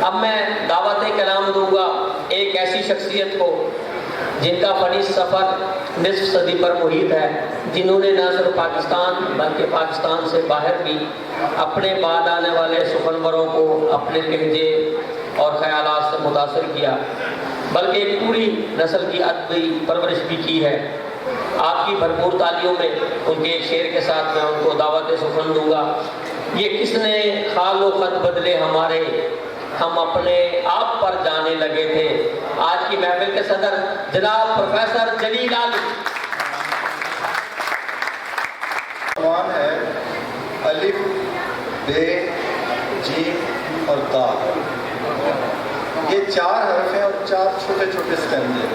اب میں دعوت کلام دوں گا ایک ایسی شخصیت کو جن کا فنی سفر نصف صدی پر محیط ہے، جنہوں نے نہ صرف پاکستان بلکہ پاکستان سے باہر بھی اپنے بعد آنے والے سخنوروں کو اپنے لہجے اور خیالات سے متاثر کیا، بلکہ ایک پوری نسل کی ادبی پرورش بھی کی ہے۔ آپ کی بھرپور تالیوں میں ان کے ایک شعر کے ساتھ میں ان کو دعوت سخن دوں گا۔ یہ کس نے خال و خط بدلے ہمارے، ہم اپنے آپ پر جانے لگے تھے۔ آج کی محفل کے صدر جناب پروفیسر جلیل علی۔ عنوان ہے الف، بے، جیم اور تا۔ یہ 4 حرف ہیں اور 4 چھوٹے چھوٹے اسٹینزے۔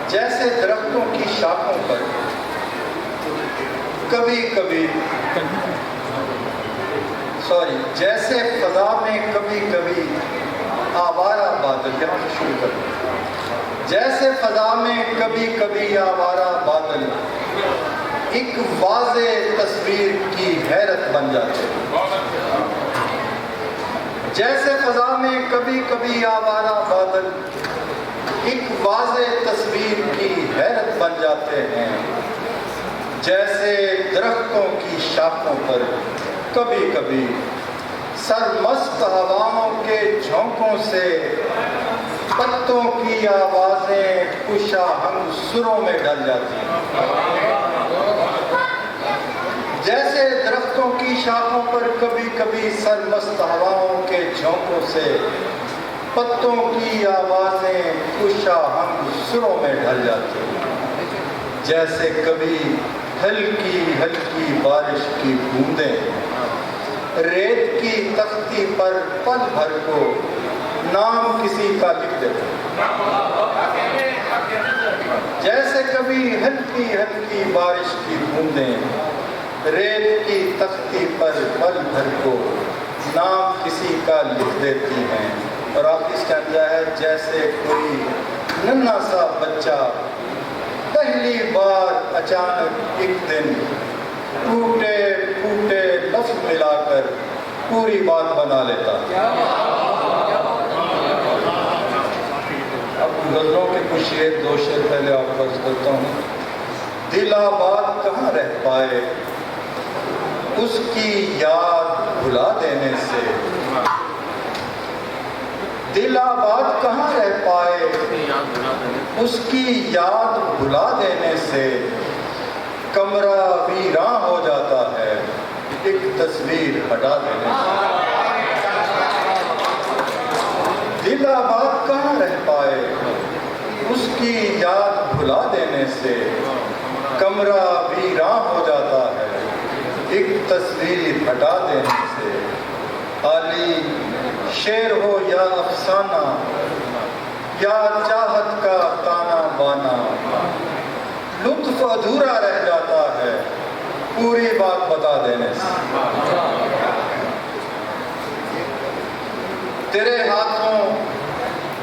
جیسے درختوں کی شاخوں پر جیسے فضا میں کبھی کبھی آوارہ بادل، یہاں سے شروع کریں۔ جیسے فضا میں کبھی کبھی آوارہ بادل ایک واضح تصویر کی حیرت بن جاتے ہیں۔ جیسے فضا میں کبھی کبھی آوارہ بادل ایک واضح تصویر کی حیرت بن جاتے ہیں۔ جیسے درختوں کی شاخوں پر کبھی کبھی سرمست ہواؤں کے جھونکوں سے پتوں کی آوازیں کشا ہم سروں میں ڈل جاتی ہیں۔ جیسے درختوں کی شاخوں پر کبھی کبھی سرمست ہواؤں کے جھونکوں سے پتوں کی آوازیں کشا ہم سروں میں ڈھل جاتی ہیں۔ جیسے کبھی ہلکی ہلکی بارش کی بوندیں ریت کی تختی پر پل بھر کو نام کسی کا لکھ دیتے ہیں۔ جیسے کبھی ہلکی ہلکی بارش کی بوندیں ریت کی تختی پر پل بھر کو نام کسی کا لکھ دیتی ہیں۔ اور آخری اسٹینزا ہے جیسے کوئی ننھا سا بچہ پہلی بار اچانک ایک دن ٹوٹے پھوٹے لفظ ملا کر پوری بات بنا لیتا۔ اب غزلوں کے کچھ شعر 2 شعر پہلے آپ کو عرض کرتا ہوں۔ دل آباد کہاں رہ پائے اس کی یاد بھلا دینے سے، دل آباد کہاں رہ پائے اس کی یاد بھلا دینے سے، کمرہ ویراں ہو جاتا ہے ایک تصویر ہٹا دینے سے۔ دل آباد کہاں رہ پائے اس کی یاد بھلا دینے سے، کمرہ ویراں ہو جاتا ہے ایک تصویر ہٹا دینے سے۔ عالی شعر ہو یا افسانہ یا چاہت کا تانا بانا، لطف ادھورا رہ جاتا ہے پوری بات بتا دینے سے۔ تیرے ہاتھوں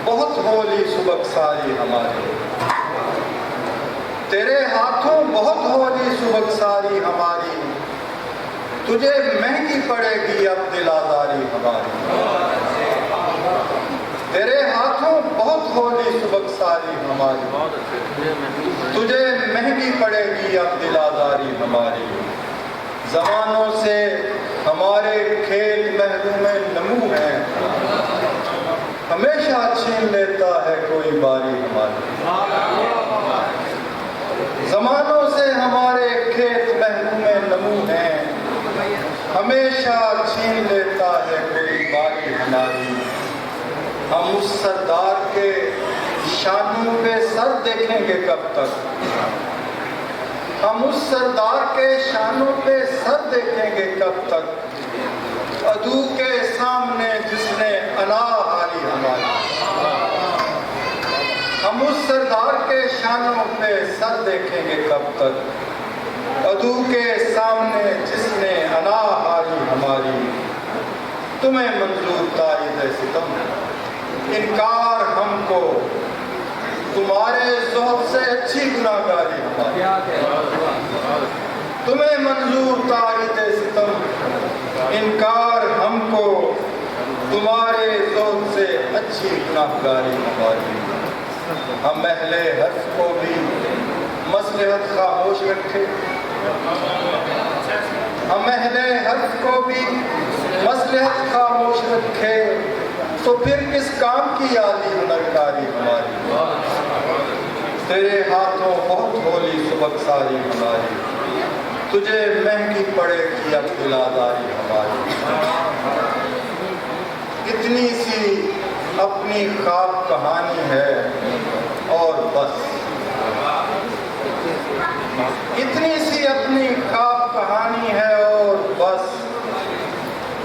بہت ہولی سبکساری ہماری، تیرے ہاتھوں بہت ہولی سبکساری ہماری، تجھے مہنگی پڑے گی اب دل آزاری ہماری۔ تیرے ہاتھوں بہت ہولی سبکساری ہماری، تجھے مہنگی پڑے گی اب دل آزاری ہماری۔ زمانوں سے ہمارے کھیل محروم نمو ہیں، ہمیشہ چھین لیتا ہے کوئی باری ہماری۔ زمانوں سے ہمارے کھیت محروم نمو ہیں، ہمیشہ چھین لیتا ہے کوئی باری ہماری۔ ہم اس سردار کے شانوں پہ سر دیکھیں گے کب تک، ہم اس سردار کے شانوں پہ سر دیکھیں گے کب تک، عدو کے سامنے جس نے انا ہاری ہماری۔ ہم اس سردار کے شانوں پہ سر دیکھیں گے کب تک، عدو کے سامنے جس نے انا ہاری ہماری۔ تمہیں منظور تائید ستم، انکار ہم کو تمہارے زہد سے اچھی گناہگاری ہماری۔ تمہیں منظور تائید ستم، انکار ہم کو تمہارے ذوق سے اچھی گناہگاری ہماری. ہم اہل حرف کو بھی مصلحت خاموش رکھے. ہم اہل حرف کو بھی مصلحت خاموش رکھے تو پھر کس کام کی عالی ہنرکاری ہماری. تیرے ہاتھوں بہت ہولی سبق ساری ہماری. تجھے مہنگی پڑے گی اب دلاداری ہماری. اتنی سی اپنی خواب کہانی ہے اور بس. اتنی سی اپنی خواب کہانی ہے اور بس.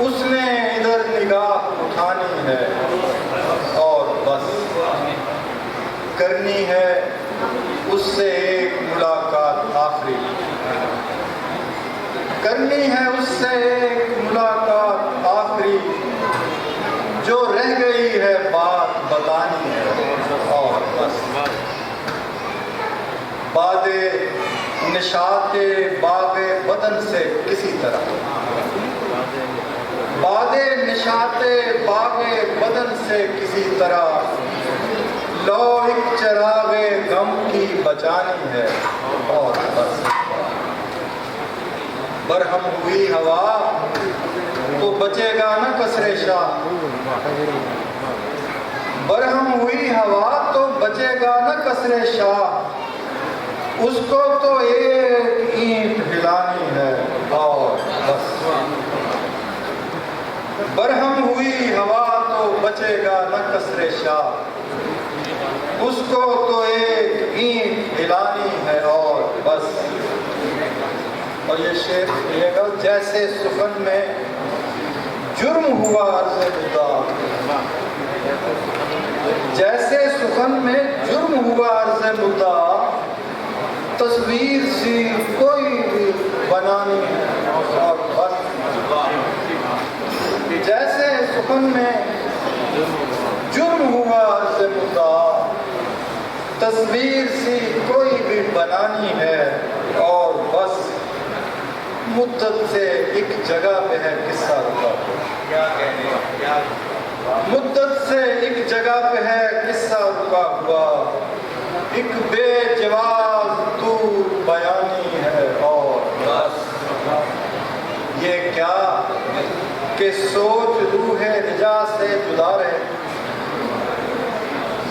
اس نے ادھر نگاہ اٹھانی ہے اور بس. کرنی ہے اس سے ایک ملاقات آخری. کرنی ہے اس سے ایک ملاقات آخری. جو رہ گئی ہے بات بتانی ہے اور بس. باد نشاط باغ بدن سے کسی طرح. باد نشاط باغ بدن سے کسی طرح. لو ایک چراغ غم کی بچانی ہے اور بس. برہم ہوئی ہوا تو بچے گا نہ کسرے شاہ. برہم ہوئی ہوا تو بچے گا نہ کسرے شاہ. اس کو تو ایک اینٹ ہلانی ہے اور بس. برہم ہوئی ہوا تو بچے گا نہ کسرے شاہ. اس کو تو ایک اینٹ ہلانی ہے اور بس. اور یہ شعر سنیے گا. جیسے سخن میں جرم ہوا عرض مدعا. جیسے سخن میں جرم ہوا عرض مدعا. تصویر سی کوئی بھی بنانی ہے اور بس. جیسے سخن میں جرم ہوا عرض مدعا. تصویر سی کوئی بھی بنانی ہے اور بس. مدت سے ایک جگہ پہ ہے قصہ رکا. مدت سے ایک جگہ پہ ہے قصہ رکا ہوا. ایک بے جواز تو بیانی ہے اور بس. یہ کیا کہ سوچ روح رجا سے جدا رہے.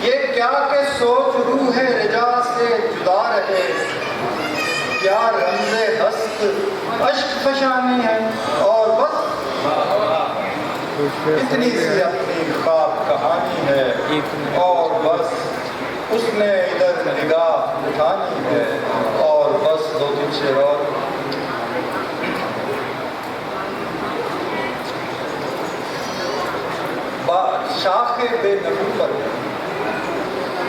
یہ کیا کہ سوچ روح رجا سے جدا رہے. کیا رمز ہست اشک فشانی ہے اور بس. اتنی سی اپنی خواب کہانی ہے اور بس. اس نے ادھر نگاہ اٹھانی ہے اور بس. دو تین شعر اور. شاخ بے نمو پر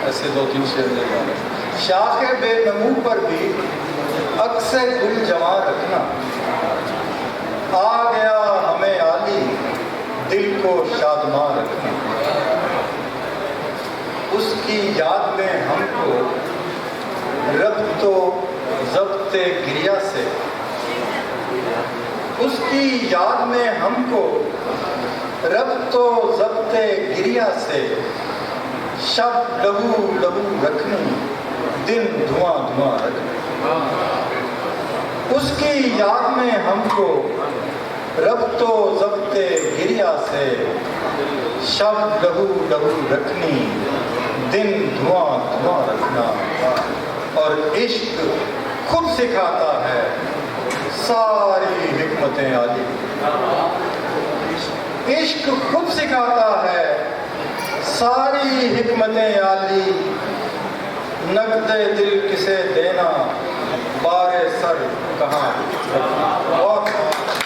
ایسے دو تین شعر لے گا. شاخ بے نمو پر بھی عکس گل جمع رکھنا. آ گیا ہمیں عالی دل کو شادماں رکھنا. اس کی یاد میں ہم کو ربط و ضبط گریہ سے. اس کی یاد میں ہم کو ربط و ضبط گریہ سے. شب لہو لہو رکھنی دن دھواں دھواں رکھنی. اس کی یاد میں ہم کو ربط و ضبط گریہ سے. شب لہو لہو رکھنی دن دھواں دھواں رکھنا. اور عشق خود سکھاتا ہے ساری حکمتیں عالی. عشق خود سکھاتا ہے ساری حکمتیں عالی. نقد دل کسے دینا بار سر کہاں.